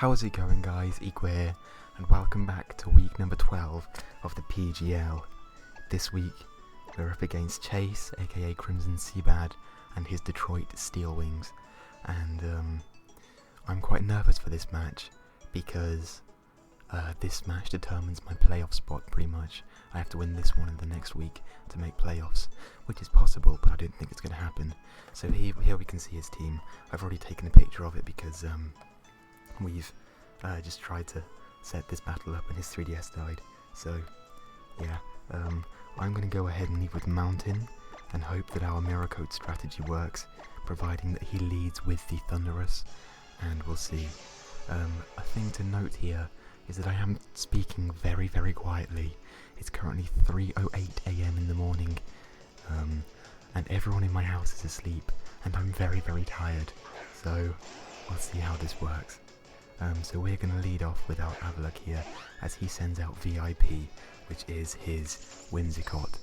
How's it going, guys? Equa here, and welcome back to week number 12 of the PGL. This week, we're up against Chase, aka Crimson Seabad, and his Detroit Steel Wings. And I'm quite nervous for this match, because this match determines my playoff spot pretty much. I have to win this one in the next week to make playoffs, which is possible, but I don't think it's going to happen. So here we can see his team. I've already taken a picture of it because we've just tried to set this battle up and his 3DS died. So yeah, I'm going to go ahead and lead with Mountain and hope that our Mirror Coat strategy works, providing that he leads with the Thunderous, and we'll see. A thing to note here is that I am speaking very, very quietly. It's currently 3:08 AM in the morning, and everyone in my house is asleep, and I'm very, very tired, so we'll see how this works. So we're going to lead off with our Avalok here, as he sends out VIP, which is his Whimsicott.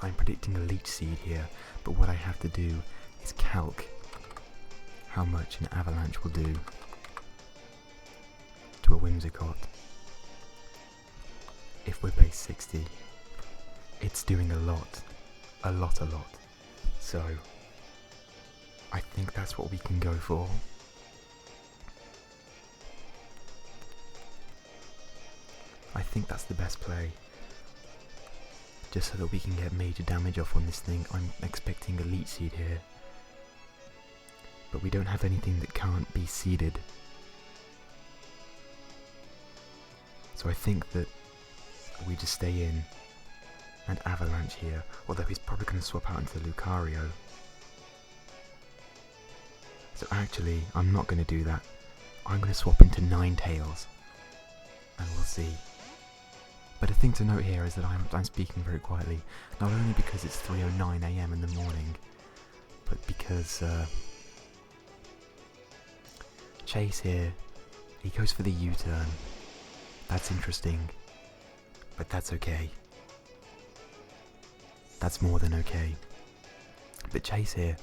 I'm predicting a Leech Seed here, but what I have to do is calc how much an Avalanche will do to a Whimsicott. If we're base 60, it's doing a lot. So I think that's what we can go for. I think that's the best play, just so that we can get major damage off on this thing. I'm expecting a Leech Seed here, but we don't have anything that can't be seeded. So I think that we just stay in and Avalanche here, although he's probably going to swap out into Lucario. So actually, I'm not going to do that. I'm going to swap into Ninetales, and we'll see. But a thing to note here is that I'm speaking very quietly, not only because it's 3:09 AM in the morning, but because Chase here, he goes for the U-turn. That's interesting, but that's okay. That's more than okay. But Chase here,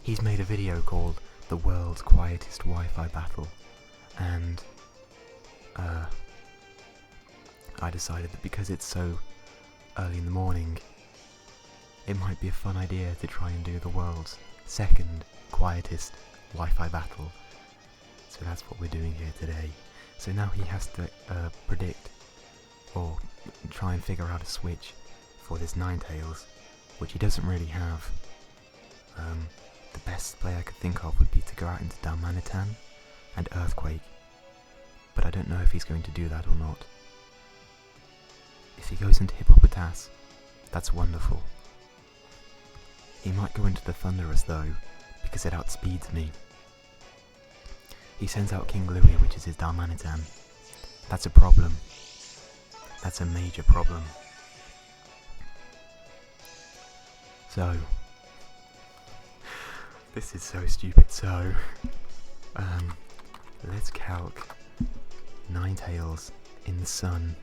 he's made a video called The World's Quietest Wi-Fi Battle, and I decided that because it's so early in the morning, it might be a fun idea to try and do the world's second quietest Wi-Fi battle. So that's what we're doing here today. So now he has to predict or try and figure out a switch for this Ninetales, which he doesn't really have. The best play I could think of would be to go out into Darmanitan and Earthquake, but I don't know if he's going to do that or not. If he goes into Hippopotas, that's wonderful. He might go into the Thunderous though, because it outspeeds me. He sends out King Louie, which is his Darmanitan. That's a problem. That's a major problem. So, this is so stupid. So, let's calc Ninetales in the sun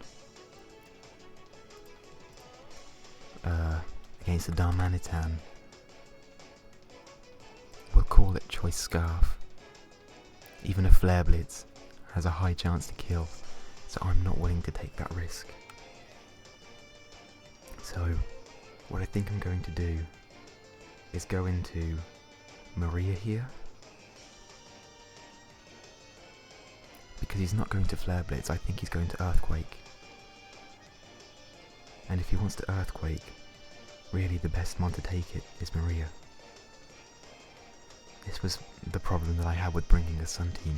against the Darmanitan. We'll call it Choice Scarf. Even a Flare Blitz has a high chance to kill, so I'm not willing to take that risk. So, what I think I'm going to do is go into Maria here, because he's not going to Flare Blitz. I think he's going to Earthquake. And if he wants to Earthquake, really the best mon to take it is Maria. This was the problem that I had with bringing a Sun team.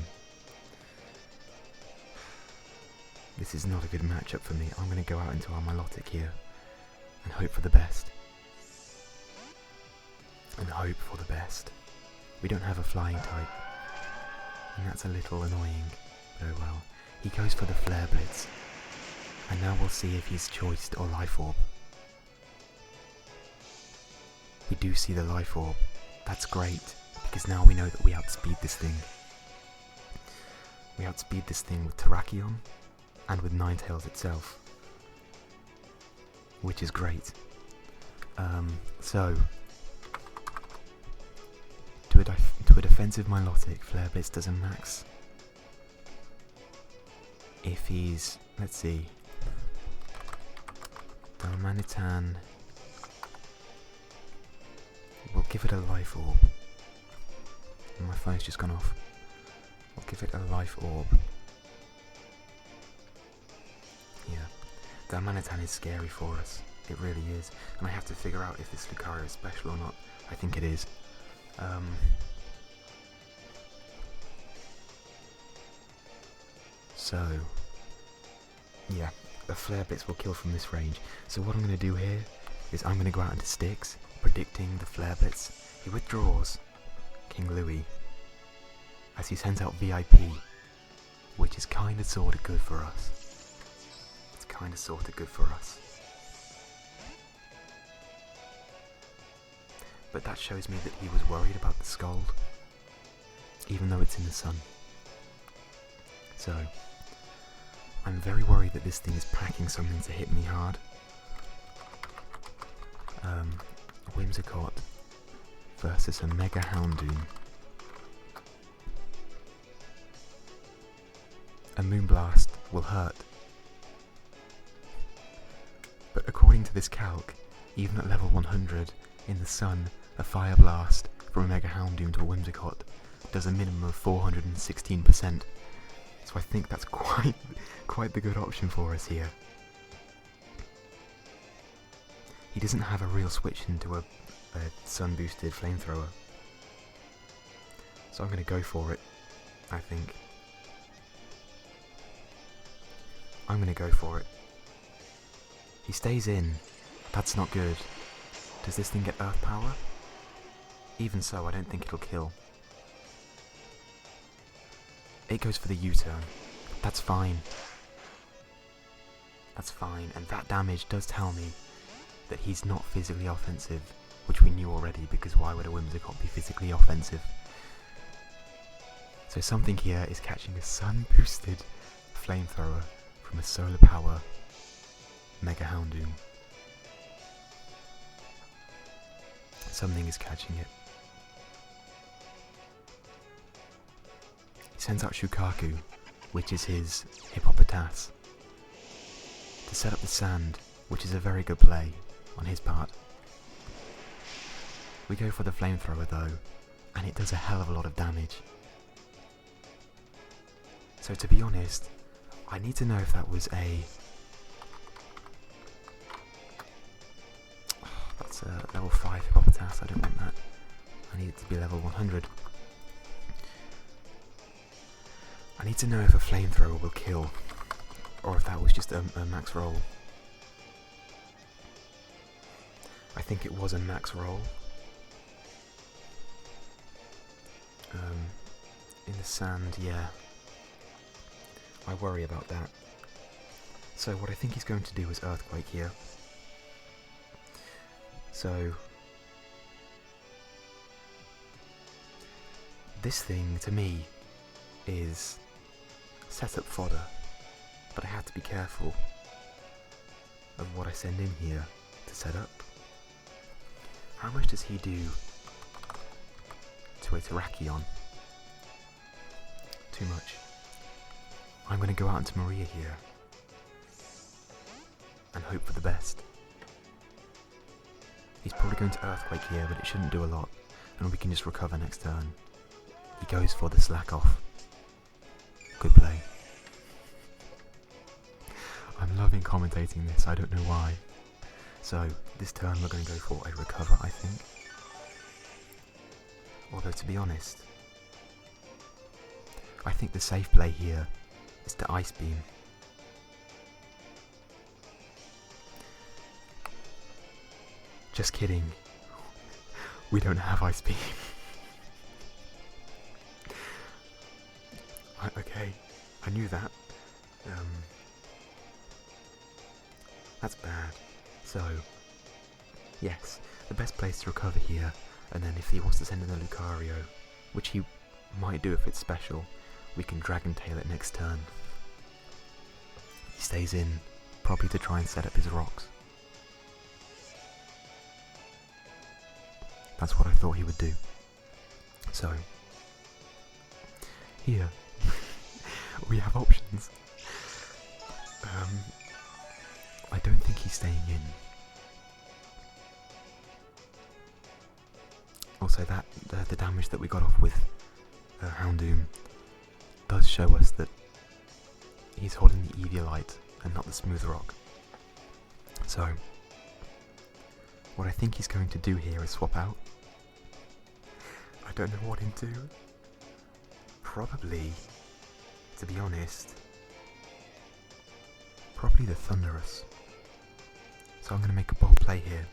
This is not a good matchup for me. I'm going to go out into our Milotic here and hope for the best. And hope for the best. We don't have a flying type, and that's a little annoying. Oh well. He goes for the Flare Blitz, and now we'll see if he's choiced or Life Orb. We do see the Life Orb. That's great, because now we know that we outspeed this thing. We outspeed this thing with Terrakion and with Ninetales itself, which is great. So, to to a defensive Milotic, Flare Blitz does a max. If he's, let's see, Darmanitan, we'll give it a life orb. My phone's just gone off. We'll give it a life orb. Yeah, Darmanitan is scary for us. It really is, and I have to figure out if this Lucario is special or not. I think it is. So, yeah, the Flare Blitz will kill from this range. So what I'm going to do here is I'm going to go out into Sticks, predicting the Flare Blitz. He withdraws King Louis as he sends out VIP, which is kind of sort of good for us. It's kind of sort of good for us. But that shows me that he was worried about the Scald, even though it's in the sun. So, I'm very worried that this thing is packing something to hit me hard. Whimsicott versus a Mega Houndoom. A Moonblast will hurt. But according to this calc, even at level 100, in the sun, a Fire Blast from a Mega Houndoom to a Whimsicott does a minimum of 416%. So I think that's quite the good option for us here. He doesn't have a real switch into a sun boosted flamethrower. So I'm going to go for it, I think. I'm going to go for it. He stays in. That's not good. Does this thing get Earth Power? Even so, I don't think it'll kill. It goes for the U-turn. That's fine. That's fine, and that damage does tell me that he's not physically offensive, which we knew already, because why would a Whimsicott be physically offensive? So something here is catching a sun-boosted flamethrower from a solar power Mega Houndoom. Something is catching it. He sends out Shukaku, which is his Hippopotas, to set up the sand, which is a very good play on his part. We go for the flamethrower though, and it does a hell of a lot of damage. So to be honest, I need to know if that was a... that's a level 5 Hippopotas, I don't want that. I need it to be level 100. I need to know if a flamethrower will kill, or if that was just a max roll. I think it was a max roll. In the sand, yeah. I worry about that. So what I think he's going to do is Earthquake here. So this thing, to me, is setup fodder, but I have to be careful of what I send in here to set up. How much does he do to a Terrakion? Too much. I'm going to go out into Maria here and hope for the best. He's probably going to Earthquake here, but it shouldn't do a lot, and we can just recover next turn. He goes for the slack off. Good play. I'm loving commentating this, I don't know why. So, this turn we're going to go for a recover, I think. Although, to be honest, I think the safe play here is to Ice Beam. Just kidding. We don't have Ice Beam. Okay, I knew that. That's bad. So, yes, the best place to recover here, and then if he wants to send in a Lucario, which he might do if it's special, we can Dragon Tail it next turn. He stays in, probably to try and set up his rocks. That's what I thought he would do. So, here, we have options. I don't think he's staying in. Also, that the damage that we got off with Houndoom does show us that he's holding the Eviolite and not the Smooth Rock. So, what I think he's going to do here is swap out. I don't know what into. Probably, to be honest, probably the Thunderous. So I'm going to make a bold play here.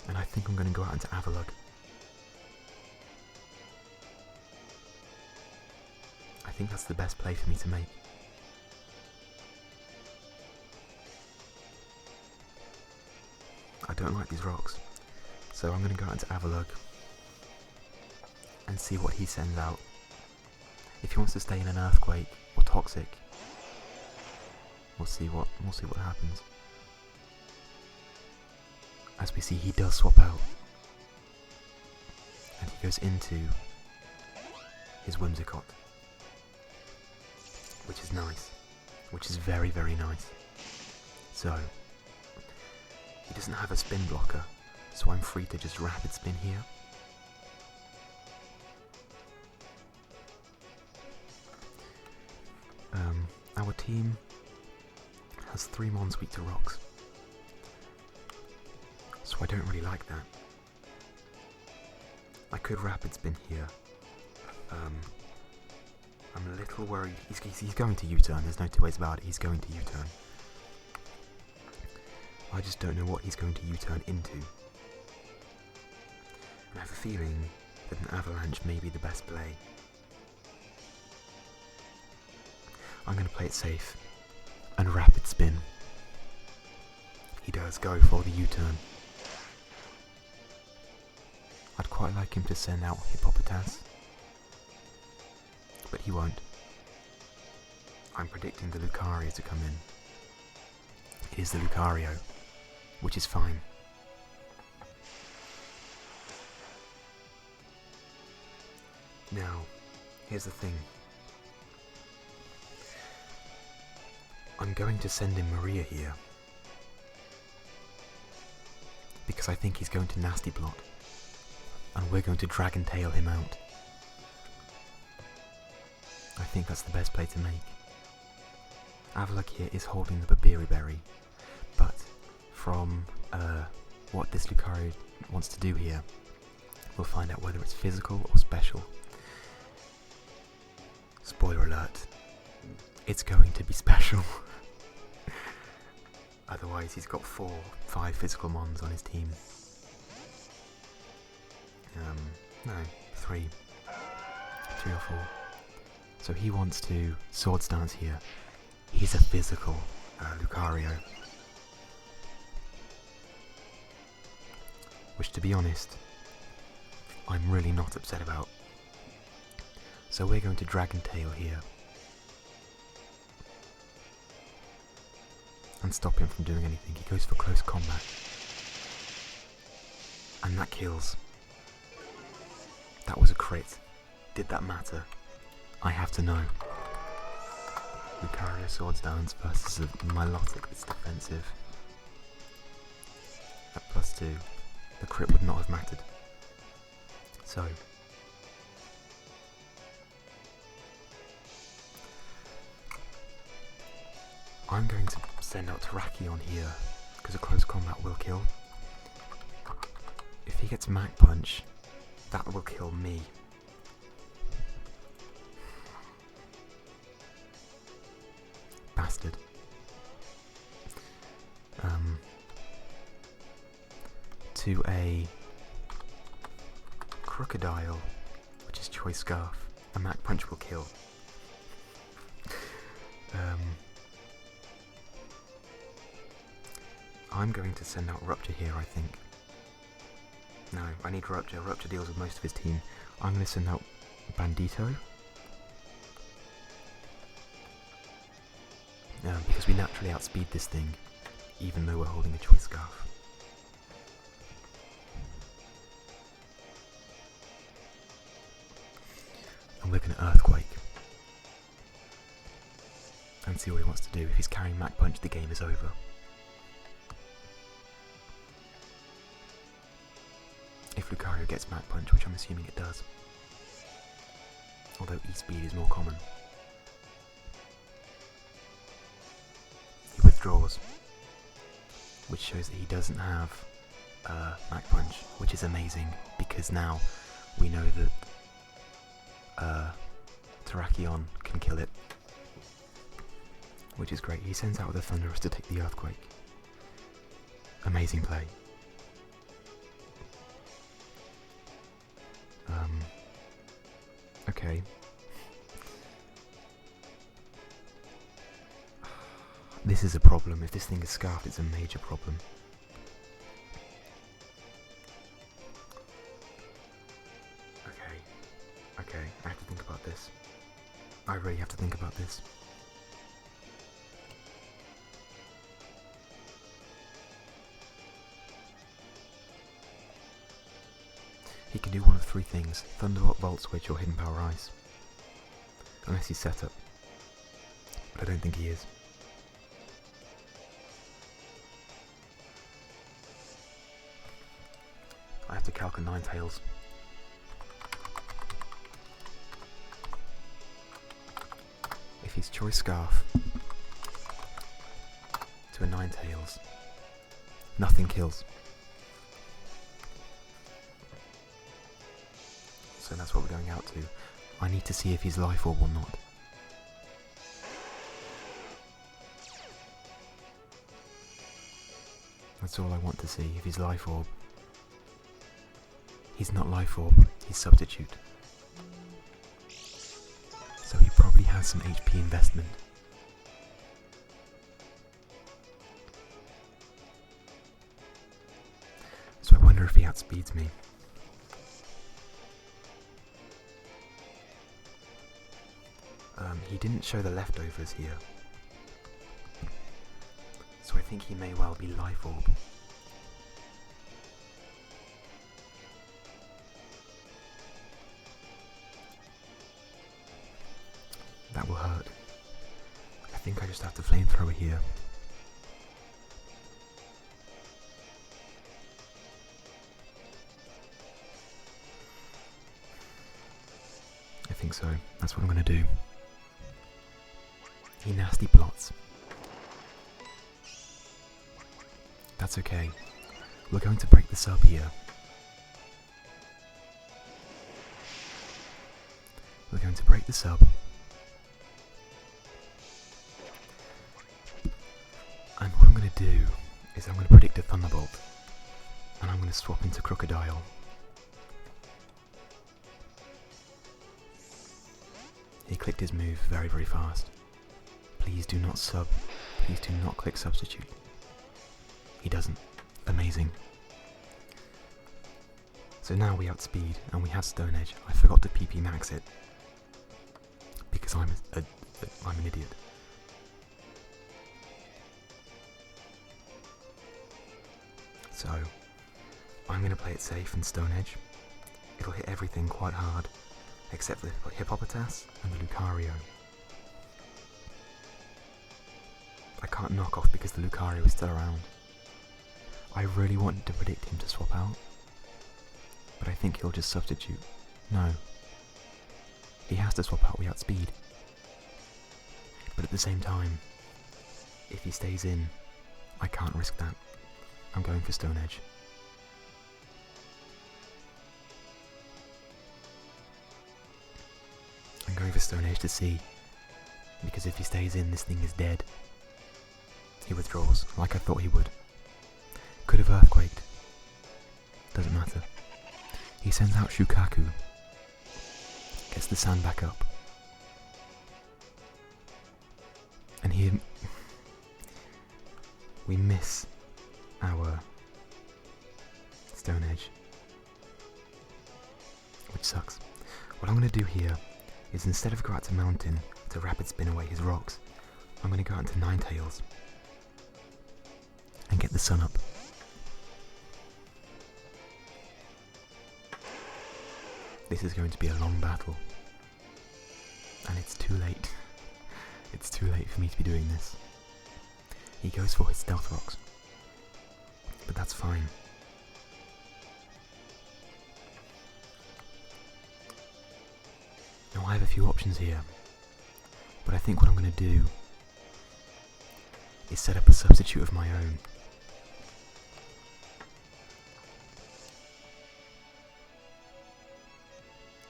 And I think I'm going to go out into Avalugg. I think that's the best play for me to make. I don't like these rocks. So I'm going to go out into Avalugg and see what he sends out. If he wants to stay in an Earthquake or Toxic, we'll see what happens. As we see, he does swap out, and he goes into his Whimsicott, which is nice, which is very, very nice. So he doesn't have a spin blocker, so I'm free to just rapid spin here. Our team has 3 mons weak to rocks, so I don't really like that. I could rapid spin here. I'm a little worried. He's going to U-turn, there's no two ways about it, he's going to U-turn. I just don't know what he's going to U-turn into. And I have a feeling that an Avalanche may be the best play. I'm going to play it safe and rapid spin. He does go for the U-turn. I'd quite like him to send out Hippopotas, but he won't. I'm predicting the Lucario to come in. It is the Lucario, which is fine. Now, here's the thing. I'm going to send in Maria here, because I think he's going to Nasty Plot, and we're going to Dragon Tail him out. I think that's the best play to make. Avalugg here is holding the Babiri Berry, but from what this Lucario wants to do here, we'll find out whether it's physical or special. Spoiler alert, it's going to be special. Otherwise he's got 5 physical mons on his team. No, 3 or 4. So he wants to Swords Dance here. He's a physical Lucario. Which, to be honest, I'm really not upset about. So we're going to Dragon Tail here. And stop him from doing anything. He goes for close combat. And that kills. That was a crit. Did that matter? I have to know. Lucario Swords Dance versus a Milotic that's defensive. At +2, the crit would not have mattered. So, I'm going to send out Terrakion here, because a close combat will kill. If he gets Mach Punch, that will kill me. Bastard. To a Crocodile, which is Choice Scarf, a Mach Punch will kill. I'm going to send out Rupture here, I think. No, I need Rupture. Rupture deals with most of his team. I'm going to send out Bandito. Because we naturally outspeed this thing, even though we're holding a Choice Scarf. we're going to Earthquake. And see what he wants to do. If he's carrying Mach Punch, the game is over. If Lucario gets Mach Punch, which I'm assuming it does. Although E-Speed is more common. He withdraws, which shows that he doesn't have Mach Punch, which is amazing, because now we know that Terrakion can kill it, which is great. He sends out the Thunderous to take the Earthquake. Amazing play. Okay. This is a problem. If this thing is scarfed, it's a major problem. Okay, I have to think about this. I really have to think about this. He can do one of three things: Thunderbolt, Volt Switch, or Hidden Power Ice. Unless he's set up. But I don't think he is. I have to calc a Ninetales. If he's Choice Scarf to a Ninetales, nothing kills. So that's what we're going out to. I need to see if he's Life Orb or not. That's all I want to see, if he's Life Orb. He's not Life Orb, he's Substitute. So he probably has some HP investment. So I wonder if he outspeeds me. He didn't show the leftovers here. So I think he may well be Life Orb. That will hurt. I think I just have to Flamethrower here. I think so. That's what I'm going to do. He nasty plots. That's okay. We're going to break the sub here. We're going to break the sub. And what I'm going to do is I'm going to predict a Thunderbolt. And I'm going to swap into Crocodile. He clicked his move very, very fast. Please do not sub. Please do not click Substitute. He doesn't. Amazing. So now we outspeed and we have Stone Edge. I forgot to PP max it because I'm an idiot. So I'm going to play it safe and Stone Edge. It'll hit everything quite hard except for the Hippopotas and the Lucario. I can't knock off because the Lucario is still around. I really wanted to predict him to swap out, but I think he'll just Substitute. No. He has to swap out, we outspeed. But at the same time, if he stays in, I can't risk that. I'm going for Stone Edge. I'm going for Stone Edge to see, because if he stays in, this thing is dead. He withdraws, like I thought he would. Could have Earthquaked. Doesn't matter. He sends out Shukaku. Gets the sand back up. And we miss our Stone Edge. Which sucks. What I'm going to do here is instead of go out to Mountain to Rapid Spin away his rocks, I'm going to go out to Ninetales and get the sun up. This is going to be a long battle. And it's too late. It's too late for me to be doing this. He goes for his stealth rocks. But that's fine. Now I have a few options here. But I think what I'm going to do is set up a substitute of my own.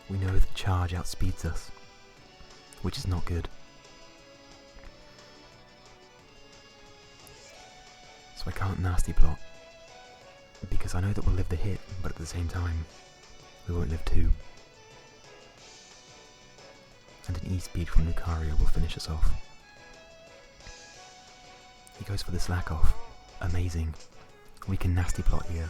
We know that charge outspeeds us, which is not good. So I can't nasty plot, because I know that we'll live the hit, but at the same time, we won't live two. And an E-speed from Lucario will finish us off. He goes for the slack off. Amazing. We can nasty plot here.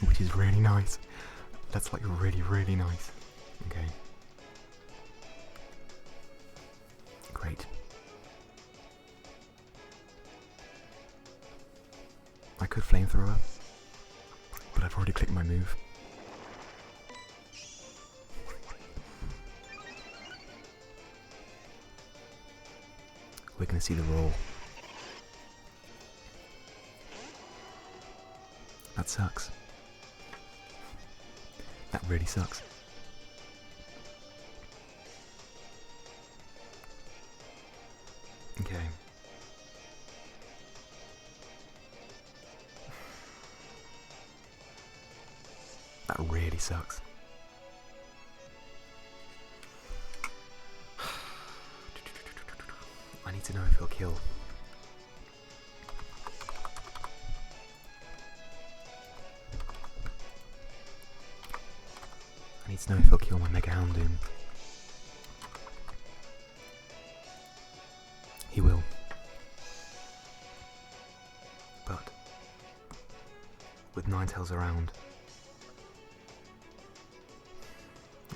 Which is really nice. That's like really, really nice. Okay. Great. I could flamethrower, but I've already clicked my move. We're going to see the roll. That sucks. That really sucks. Okay. That really sucks. I need to know if he'll kill. I need to know if he'll kill my Mega Houndoom. He will. But with Ninetales around,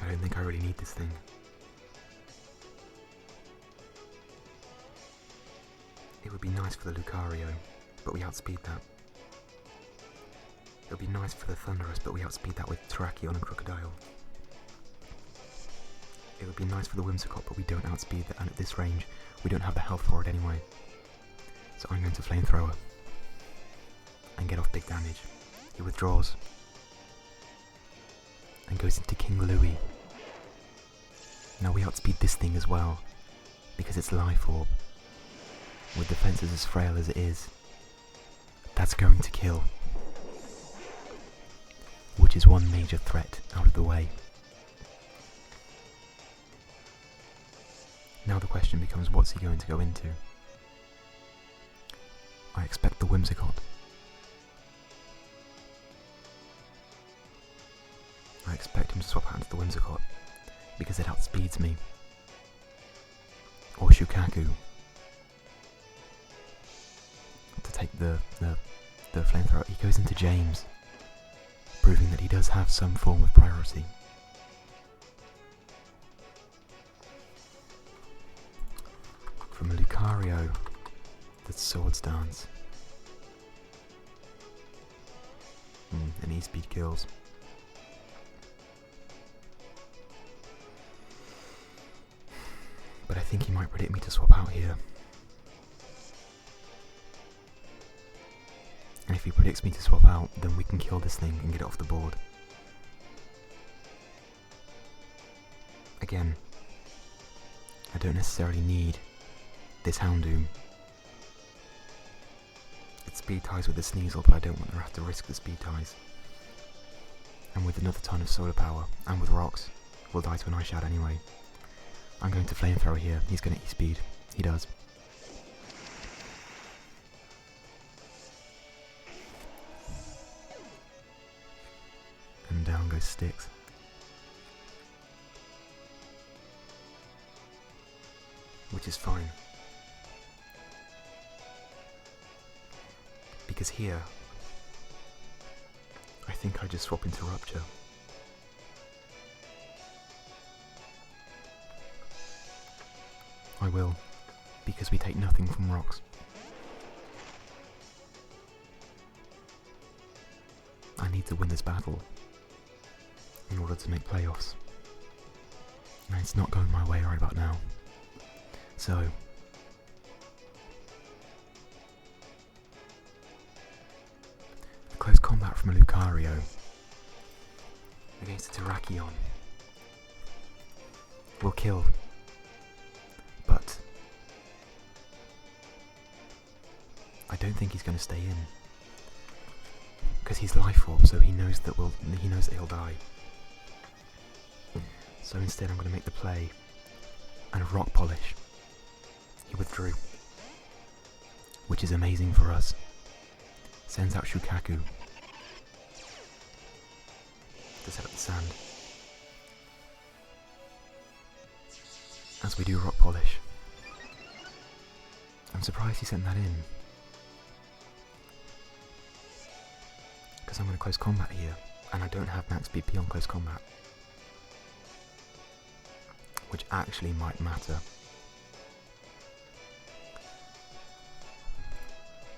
I don't think I really need this thing. It would be nice for the Lucario, but we outspeed that. It would be nice for the Thundurus, but we outspeed that with Terrakion and Crocodile. It would be nice for the Whimsicott, but we don't outspeed that, and at this range, we don't have the health for it anyway. So I'm going to Flamethrower and get off big damage. He withdraws and goes into King Louie. Now we outspeed this thing as well, because it's Life Orb. With defenses as frail as it is, that's going to kill. Which is one major threat out of the way. Now the question becomes, what's he going to go into? I expect the Whimsicott. I expect him to swap out into the Whimsicott, because it outspeeds me. Or Shukaku. To take the flamethrower. He goes into James, proving that he does have some form of priority. From a Lucario, the Swords Dance. And E-speed kills. But I think he might predict me to swap out here. And if he predicts me to swap out, then we can kill this thing and get it off the board. Again, I don't necessarily need this Houndoom. It speed ties with the Sneasel, but I don't want to have to risk the speed ties. And with another ton of solar power, and with rocks, we'll die to an Ice Shard anyway. I'm going to Flamethrower here. He's going to E-speed. He does. And down goes Styx. Which is fine. Because here, I think I just swap into Rupture. I will, because we take nothing from rocks. I need to win this battle, in order to make playoffs. And it's not going my way right about now. So, a close combat from a Lucario against a Terrakion will kill, but I don't think he's going to stay in, because he's Life Orb, so he knows that he'll die. So instead, I'm going to make the play and Rock Polish. He withdrew, which is amazing for us. Sends out Shukaku to set up the sand. As we do Rock Polish. I'm surprised he sent that in, because I'm going to close combat here, and I don't have max BP on close combat, which actually might matter.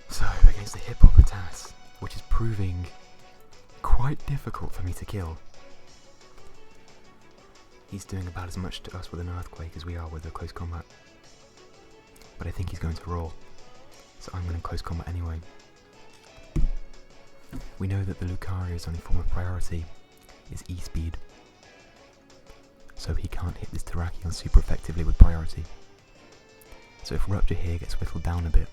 So, against the Hippopotas, which is proving quite difficult for me to kill. He's doing about as much to us with an Earthquake as we are with a close combat. But I think he's going to roll, so I'm going to close combat anyway. We know that the Lucario's only form of priority is E-Speed, so he can't hit this Terrakion super effectively with priority. So if Rupture here gets whittled down a bit,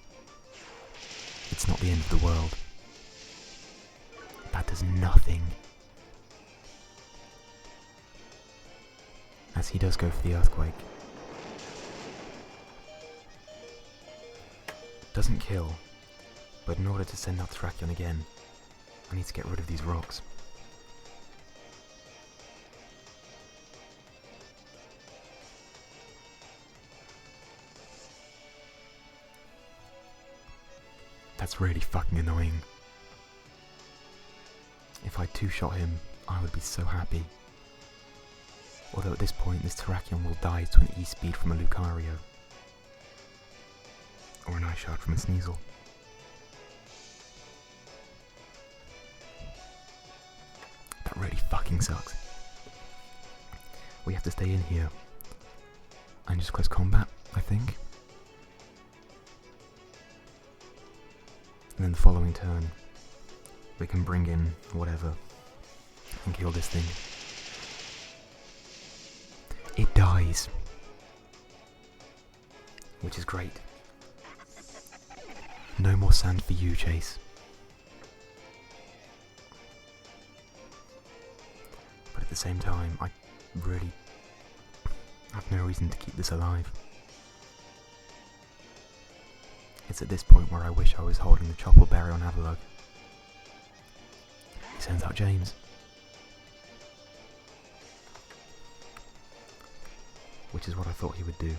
it's not the end of the world. That does nothing, as he does go for the Earthquake. Doesn't kill, but in order to send out Terrakion again, I need to get rid of these rocks. That's really fucking annoying. If I two-shot him, I would be so happy. Although at this point, this Terrakion will die to an E-Speed from a Lucario. Or an Ice Shard from a Sneasel. That really fucking sucks. We have to stay in here and just close combat, I think. And then the following turn, we can bring in whatever and kill this thing. It dies, which is great. No more sand for you, Chase. But at the same time, I really have no reason to keep this alive. It's at this point where I wish I was holding the Chople Berry on Avalugg. He sends out James. Which is what I thought he would do.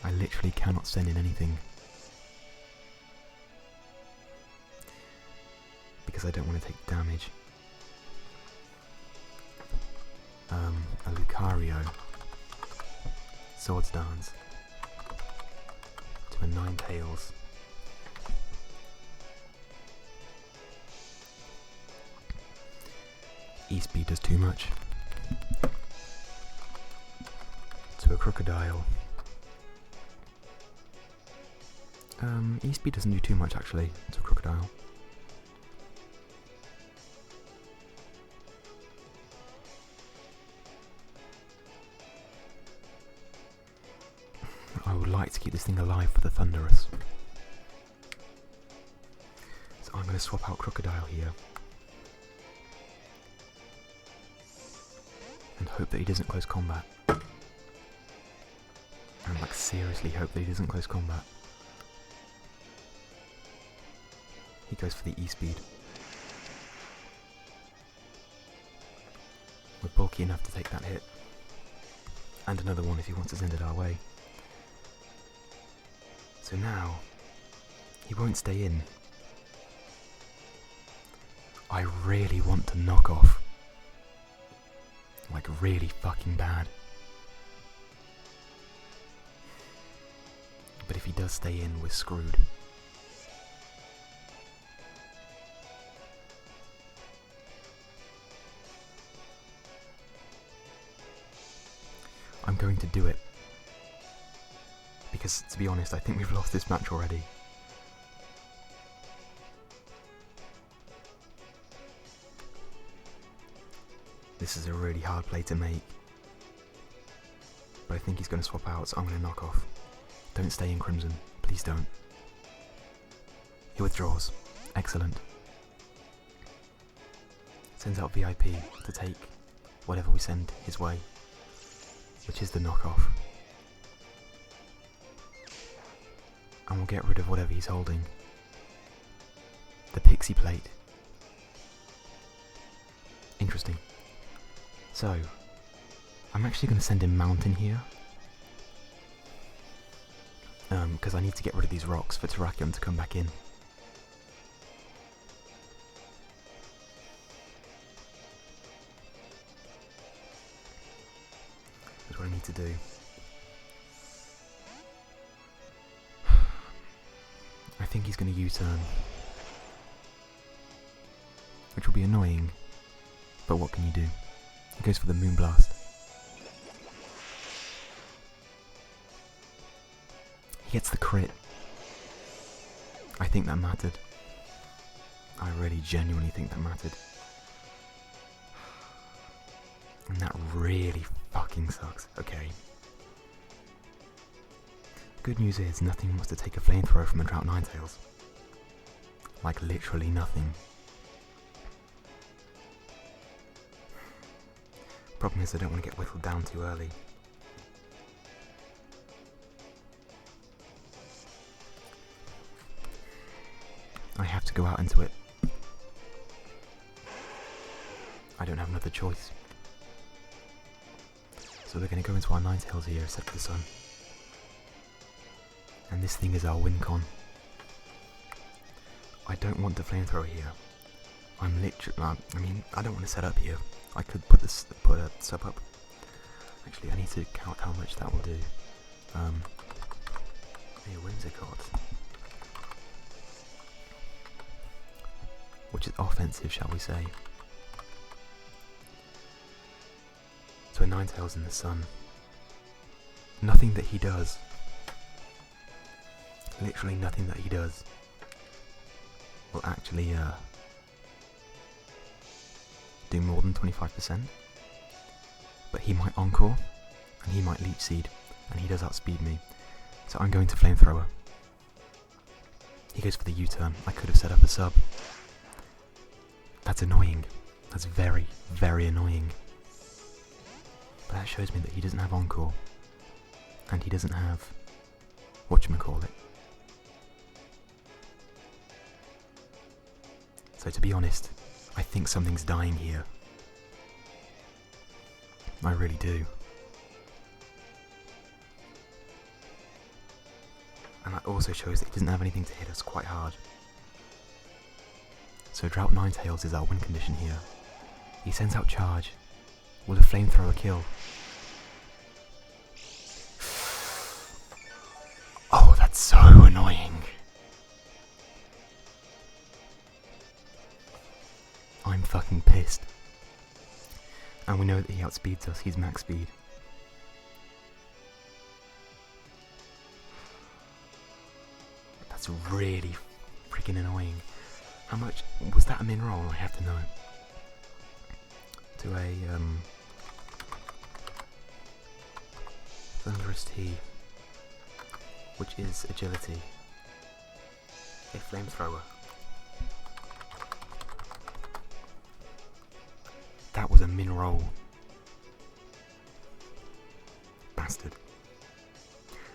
I literally cannot send in anything, because I don't want to take damage. A Lucario Swords Dance to a Ninetales. E-Speed does too much. To a Crocodile. E-Speed doesn't do too much actually, to a Crocodile. I would like to keep this thing alive for the Thunderous. So I'm going to swap out Crocodile here. And hope that he doesn't close combat. And like seriously hope that he doesn't close combat. He goes for the E-Speed. We're bulky enough to take that hit. And another one if he wants to send it our way. So now, he won't stay in. I really want to knock off. Like really fucking bad. But if he does stay in, we're screwed. going to do it. Because, to be honest, I think we've lost this match already. This is a really hard play to make. But I think he's going to swap out, so I'm going to knock off. Don't stay in Crimson. Please don't. He withdraws. Excellent. Sends out VIP to take whatever we send his way, which is the knockoff. And we'll get rid of whatever he's holding. The pixie plate. Interesting. So, I'm actually going to send him Mountain here. Because I need to get rid of these rocks for Terrakion to come back in. That's what I need to do. I think he's going to U-turn. Which will be annoying. But what can you do? He goes for the Moonblast. He gets the crit. I think that mattered. I really genuinely think that mattered. And that really fucking sucks. Okay. Good news is nothing wants to take a flamethrower from a Drought Ninetales. Like literally nothing. Problem is I don't want to get whittled down too early. I have to go out into it. I don't have another choice. So we're going to go into our Ninetales here, set for the sun. And this thing is our win con. I don't want the flamethrower here. I'm literally, I mean, I don't want to set up here. I could put a sub up. Actually, I need to count how much that will do. A Whimsicott. Which is offensive, shall we say. So a Ninetales in the sun. Nothing that he does. Literally nothing that he does will actually do more than 25%. But he might Encore, and he might Leech Seed, and he does outspeed me. So I'm going to Flamethrower. He goes for the U-turn. I could have set up a sub. That's annoying. That's very, very annoying. But that shows me that he doesn't have Encore. And he doesn't have whatchamacallit. So to be honest, I think something's dying here. I really do. And that also shows that he doesn't have anything to hit us quite hard. So Drought Ninetales is our win condition here. He sends out Charge. Will a Flamethrower kill? Oh, that's so annoying. I'm fucking pissed. And we know that he outspeeds us, he's max speed. That's really freaking annoying. How much was that a min roll? I have to know. To a Thunderous Tea, which is agility. A Flamethrower. That was a min roll. Bastard.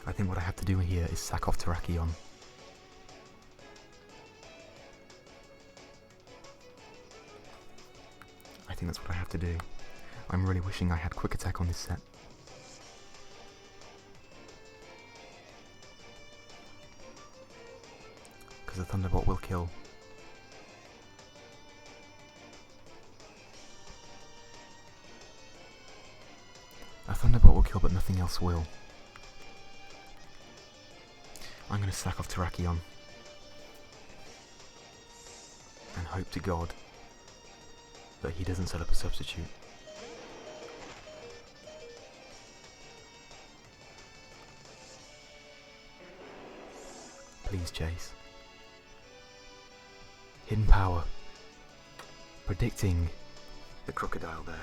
I think what I have to do here is sack off Terrakion. I think that's what I have to do. I'm really wishing I had quick attack on this set. Because the Thunderbolt will kill. A Thunderbolt will kill, but nothing else will. I'm going to sack off Terrakion. And hope to God that he doesn't set up a substitute. against Chase. Hidden power. Predicting the crocodile there.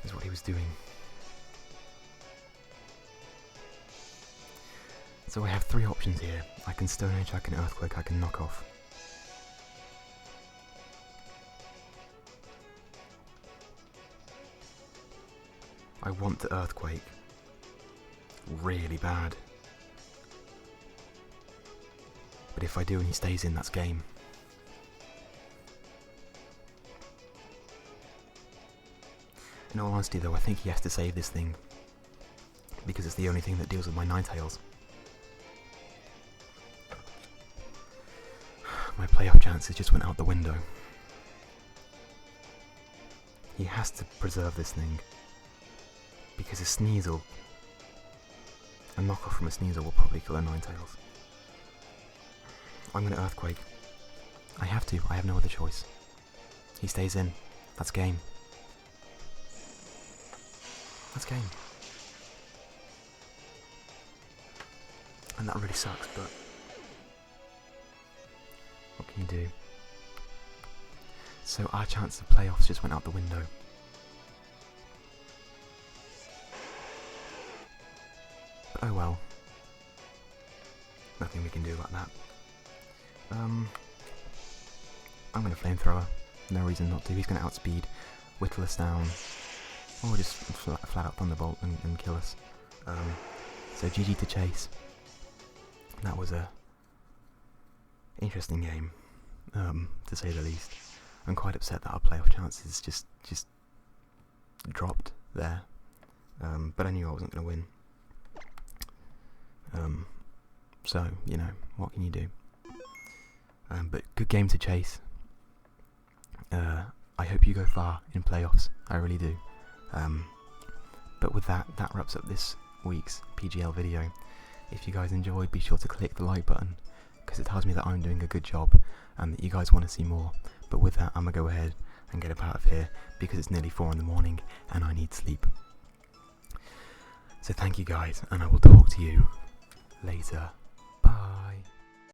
Is what he was doing. So I have three options here. I can Stone Age, I can Earthquake, I can knock off. I want the Earthquake really bad. But if I do and he stays in, that's game. In all honesty though, I think he has to save this thing, because it's the only thing that deals with my Ninetales. My playoff chances just went out the window. He has to preserve this thing, because a Sneasel, a knockoff from a Sneasel will probably kill a Ninetales. I'm going to Earthquake. I have to, I have no other choice. He stays in, that's game. That's game. And that really sucks, but what can you do? So our chance of playoffs just went out the window. But oh well. Nothing we can do about that. I'm going to Flamethrower. No reason not to. He's going to outspeed, whittle us down, or just flat out Thunderbolt and kill us. So GG to Chase. That was a interesting game, to say the least. I'm quite upset that our playoff chances just dropped there. But I knew I wasn't going to win. So, you know, what can you do? But good game to Chase. I hope you go far in playoffs. I really do. But with that wraps up this week's PGL video. If you guys enjoyed, be sure to click the like button, because it tells me that I'm doing a good job and that you guys want to see more. But with that, I'm going to go ahead and get up out of here, because it's nearly 4 in the morning and I need sleep. So thank you guys, and I will talk to you later. Bye.